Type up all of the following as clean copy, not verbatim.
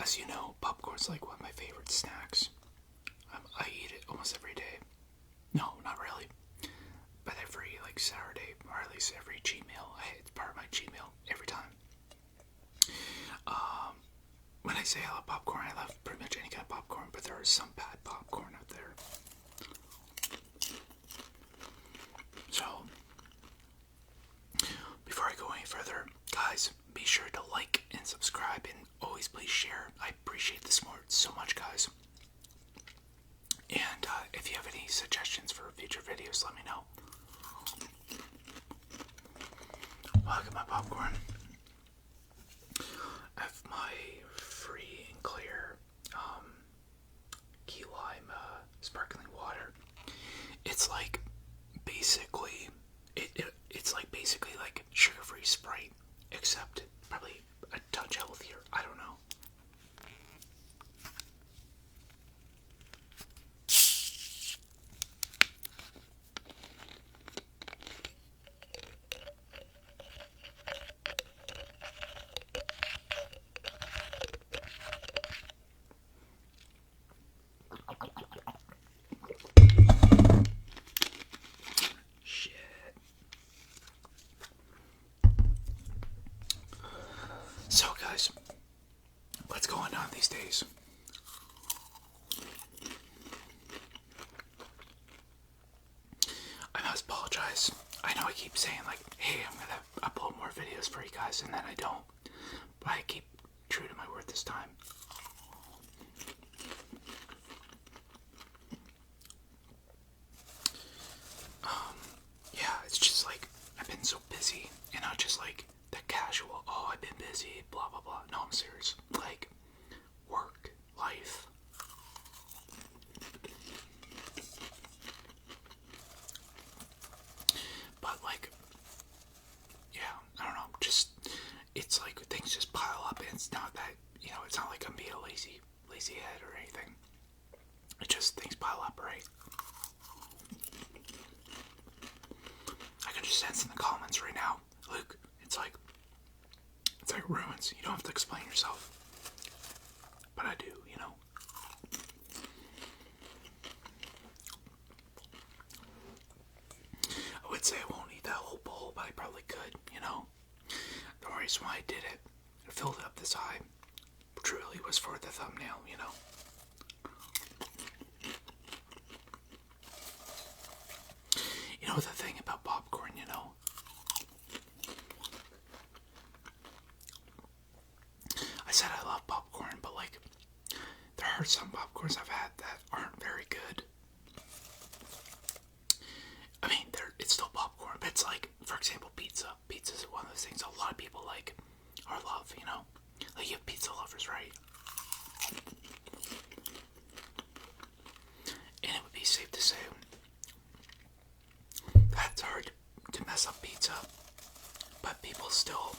as you know, popcorn's like one of my favorite snacks. I eat it almost every day. No, not really. But every like Saturday, or at least every cheat meal, it's part of my cheat meal every time. When I say I love popcorn, I love pretty much any kind of popcorn, but there is some bad popcorn out there. So, before I go any further, guys, be sure to like and subscribe, and always please share. I appreciate the support so much, guys. And if you have any suggestions for future videos, let me know. Look at my popcorn. I have my free and clear key lime sparkling water. It's like basically it's like basically like sugar-free Sprite, except probably a touch healthier. I don't know. So guys, what's going on these days? I must apologize. I know I keep saying like, hey, I'm gonna upload more videos for you guys, and then I don't. But I keep true to my word this time. Yeah, it's just like I've been so busy, and not just like the casual, oh, I've been busy, blah blah blah. No, I'm serious. Like work, life. But like, yeah, I don't know, just, it's like things just pile up, and it's not that, you know, it's not like I'm being a lazy head or anything. It's just things pile up, right? I can just sense in the comments right now, Luke, it's like ruins. You don't have to explain yourself. But I do, you know. I would say I won't eat that whole bowl, but I probably could, you know. The reason why I did it, I filled it up this high, truly was for the thumbnail, you know. You know the thing about popcorn, you know. I said I love popcorn, but like, there are some popcorns I've had that aren't very good. I mean, it's still popcorn, but it's like, for example, pizza. Pizza is one of those things a lot of people like or love, you know. Like, you have pizza lovers, right? And it would be safe to say that it's hard to mess up pizza, but people still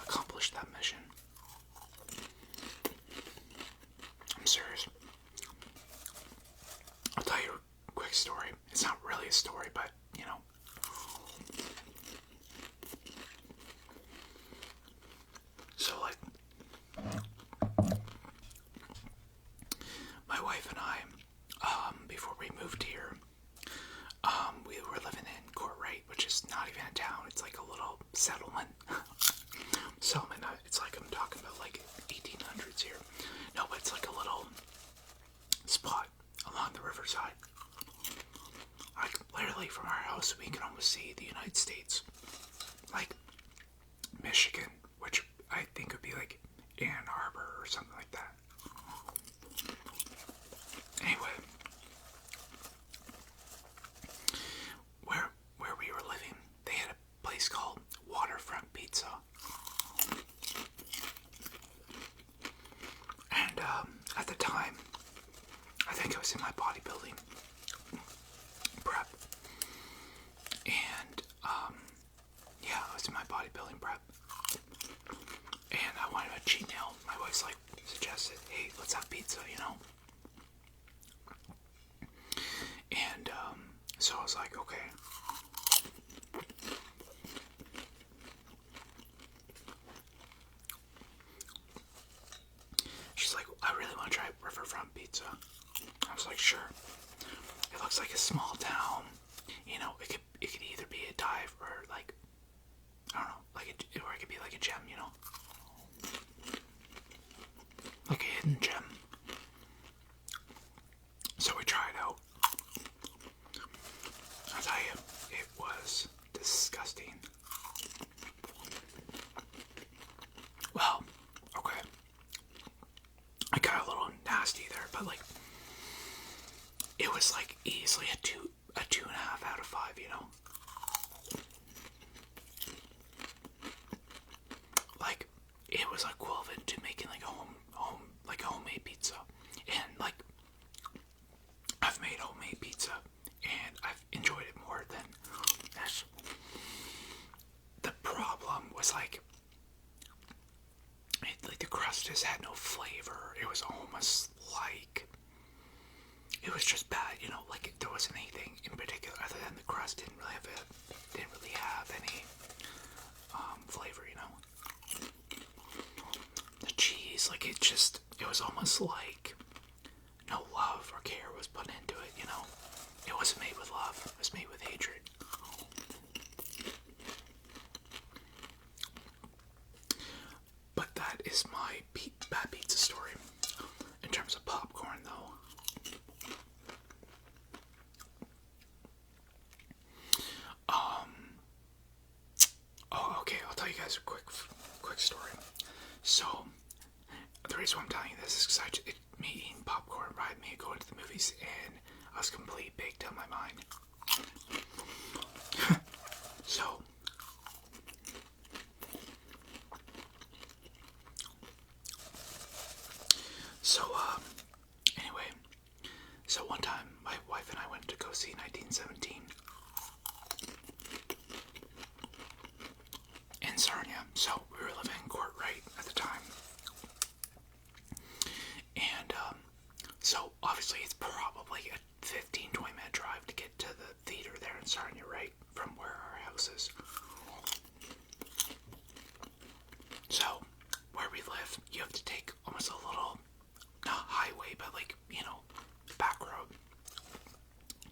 accomplish that mission. I'm serious. I'll tell you a quick story. It's not really a story, but, you know. So, like, my wife and I, before we moved here, we were living in Courtright, which is not even a town. It's like a little settlement. Settlement, it's like I'm talking about like 1800s here. No, but it's like a little spot along the riverside. Like, literally from our house, we can almost see the United States. Like, Michigan, which I think would be like Ann Arbor or something like that. Anyway, where we were living, they had a place called Waterfront Pizza. And at the time, I think I was in my bodybuilding prep. And yeah, I was in my bodybuilding prep. And I wanted a cheat meal. My wife's like suggested, hey, let's have pizza, you know. And so I was like, okay. She's like, pizza. I was like, sure. It looks like a small town. You know, it could either be a dive or like, I don't know, or it could be like a gem, you know? Like a hidden gem. So we tried it out. I'll tell you, it was disgusting. Well, okay. I got a little nasty there, but like, it was like easily a 2.5 out of 5, you know? Like, it was equivalent to making like a homemade pizza. And like, I've made homemade pizza and I've enjoyed it more than this. The problem was like the crust just had no flavor. It was almost like it was just bad, you know. Like there wasn't anything in particular other than the crust didn't really have any flavor, you know. The cheese, like it was almost like no love or care was put into it, you know. It wasn't made with love. It was made with hatred. But that is my bad pizza story. In terms of popcorn, though, oh, okay. I'll tell you guys a quick story. So, the reason why I'm telling you this is because me eating popcorn reminded me of going to the movies, and I was completely baked out of my mind. Anyway, so one time my wife and I went to go see 1917 in Sarnia. So we were living in Courtright at the time. And so obviously it's probably a 15-20 minute drive to get to the theater there in Sarnia, right? From where our house is. So where we live, you have to take almost a little, not highway, but like, you know, back road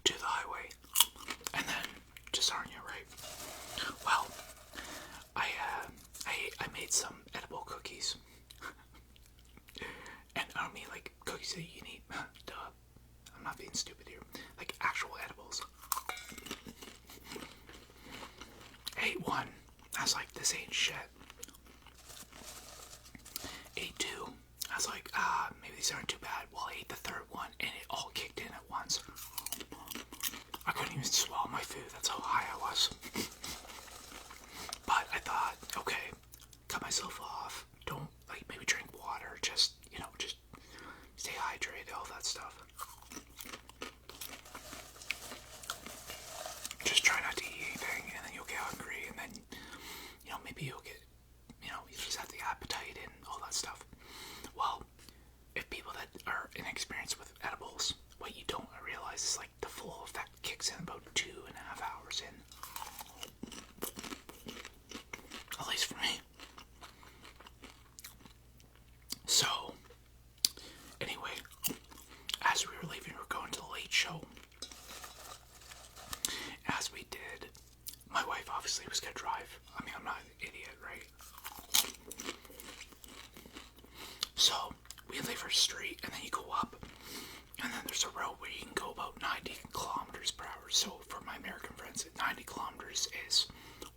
to the highway. And then to Sarnia, right? Well, I made some edible cookies. And I don't mean like cookies that you need. Duh. I'm not being stupid here. Like actual edibles. Ate one. I was like, this ain't shit. Ate two. I was like, maybe these aren't too bad. Well, I ate the third one and it all kicked in at once. I couldn't even swallow my food. That's how high I was. But I thought, okay, cut myself off. Don't, like, maybe drink water. Just, you know, just stay hydrated, all that stuff. Just try not to eat anything, and then you'll get hungry, and then, you know, maybe you'll get, you know, you just have the appetite and all that stuff. Well, if people that are inexperienced with edibles, what you don't realize is, like, the full effect kicks in about 2.5 hours in. At least for me. So, anyway, as we were leaving, we were going to the late show. As we did, my wife obviously was going to drive. I mean, I'm not an idiot, right? So, we leave our street, and then you go up, and then there's a road where you can go about 90 kilometers per hour. So, for my American friends, 90 kilometers is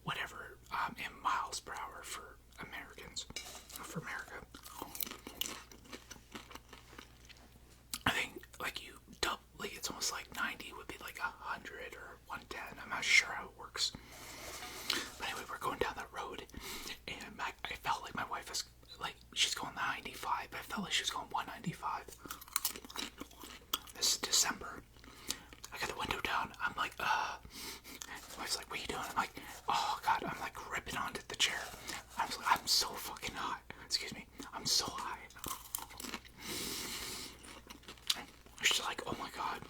whatever in miles per hour for Americans, for America. I think, like, you double, like, it's almost like 90 would be like 100 or 110. I'm not sure how it works. But anyway, we're going down that road, and I felt like my wife was, like, she's going 95, but I felt like she was going 195. This is December. I got the window down. I'm like, My wife's like, what are you doing? I'm like, oh, God, I'm, like, ripping onto the chair. I was like, I'm so fucking hot. Excuse me. I'm so high. She's like, oh, my God.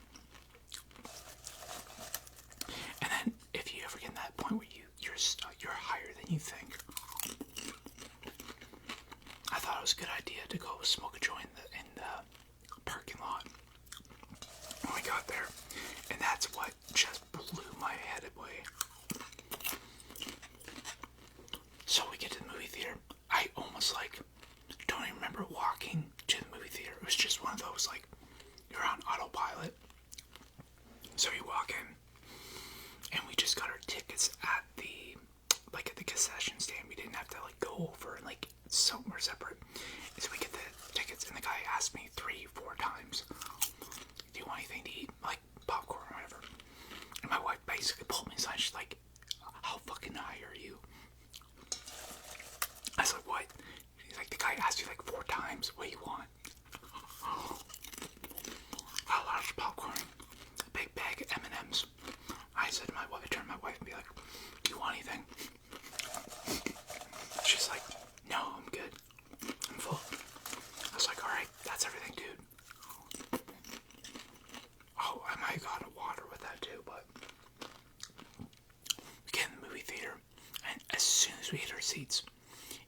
And then, if you ever get to that point where you're higher than you think, I thought it was a good idea to go smoke a joint in the parking lot. get the concession stand. We didn't have to like go over and like somewhere separate. So we get the tickets, and the guy asked me 3-4 times, "Do you want anything to eat, like popcorn or whatever?" And my wife basically pulled me aside. She's like, "How fucking high are you?" I was like, "What?" He's like, "The guy asked you like 4 times. What do you want?" A large popcorn, a big bag of M&Ms. I said to my wife, I turned to my wife and be like, "Do you want anything?" She's like, "No, I'm good. I'm full." I was like, "Alright, that's everything, dude." Oh, I might have gotten water with that too, but we get in the movie theater, and as soon as we hit our seats,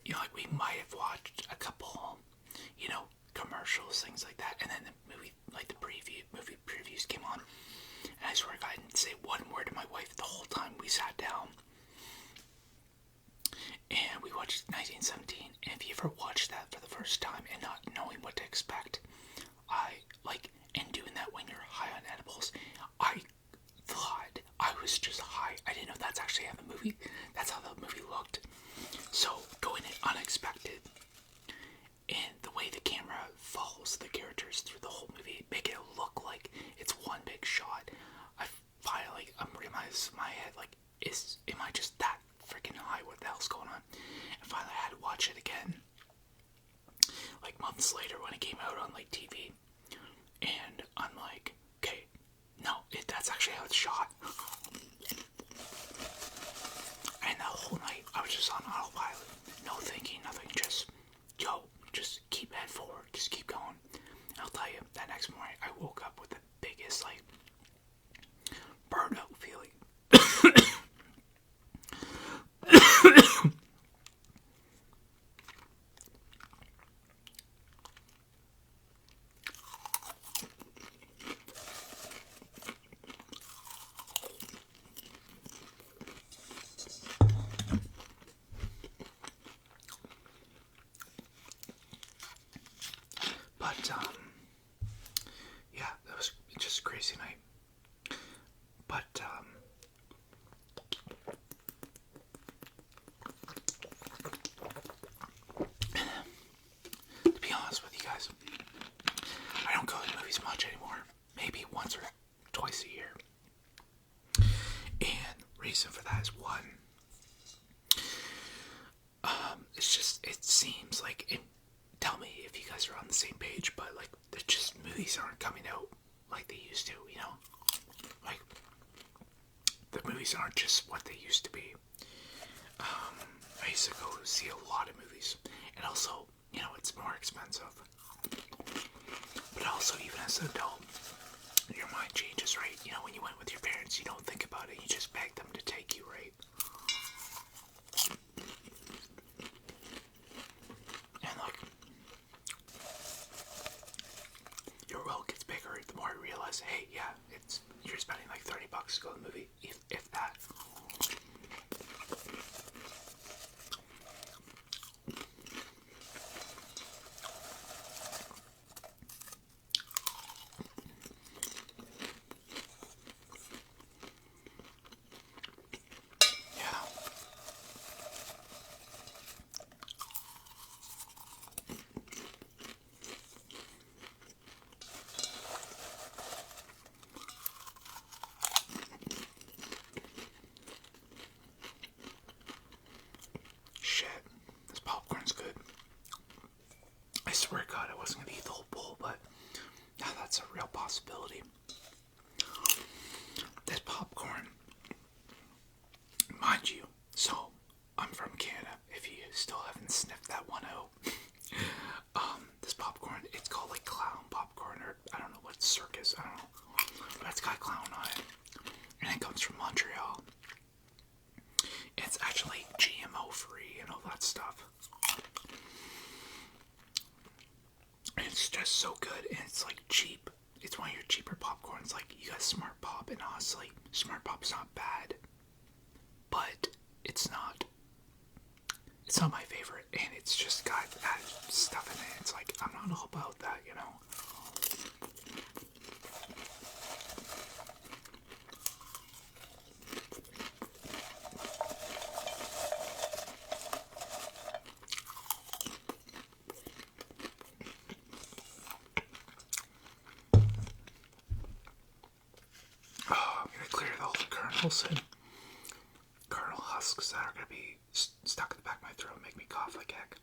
you know, like we might have watched a couple, you know, commercials, things like that, and then the movie, like the movie previews came on, and I swear to God, I didn't say one word to my wife the whole time we sat down. And we watched 1917, and if you ever watched that for the first time and not knowing what to expect, and doing that when you're high on edibles, I thought I was just high. I didn't know that's actually that's how the movie looked. So, going in unexpected, and the way the camera follows the characters through the whole movie, make it look like it's one big shot. I'm realizing in my head, like, am I just that freaking high? What the hell's going on? And finally I had to watch it again, like months later when it came out on like TV, and I'm like, okay, no, that's actually how it's shot. And the whole night I was just on autopilot, no thinking, nothing, just keep head forward, just keep going. And I'll tell you, that next morning I woke up with the biggest like burnout feeling. But yeah, that was just a crazy night. But to be honest with you guys, I don't go to the movies much anymore. Maybe once or twice a year. And reason for that is one, it seems like, tell me if you guys are on the same page, but like, movies aren't coming out like they used to, you know? Like, the movies aren't just what they used to be. I used to go see a lot of movies, and also, you know, it's more expensive. But also, even as an adult, your mind changes, right? You know, when you went with your parents, you don't think about it, you just beg them to take you, right? And like, your world gets bigger the more you realize, hey, yeah, you're spending like $30 to go to the movie, if that. Shit, this popcorn's good. I swear to God, I wasn't gonna eat the whole bowl, but now that's a real possibility. This popcorn, mind you, so I'm from Canada, if you still haven't sniffed that one out. This popcorn, it's called like clown popcorn, or I don't know what, circus, I don't know, but it's got clown on it, and it comes from Montreal. It's actually GMO free and all that stuff. It's just so good, and it's like cheap. It's one of your cheaper popcorns. Like, you got Smart Pop, and honestly, Smart Pop's not bad, but it's not my favorite, and it's just got that stuff in it. It's like, I'm not all about that, you know? apples and kernel husks that are going to be stuck in the back of my throat and make me cough like heck.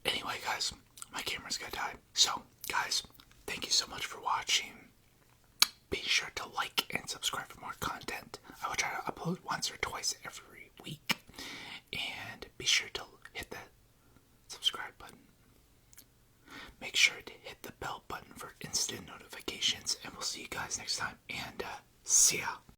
Anyway, guys, my camera's gonna die. So, guys, thank you so much for watching. Be sure to like and subscribe for more content. I will try to upload once or twice every week. And be sure to hit the subscribe button. Make sure to hit the bell button for instant notifications. And we'll see you guys next time. And see ya.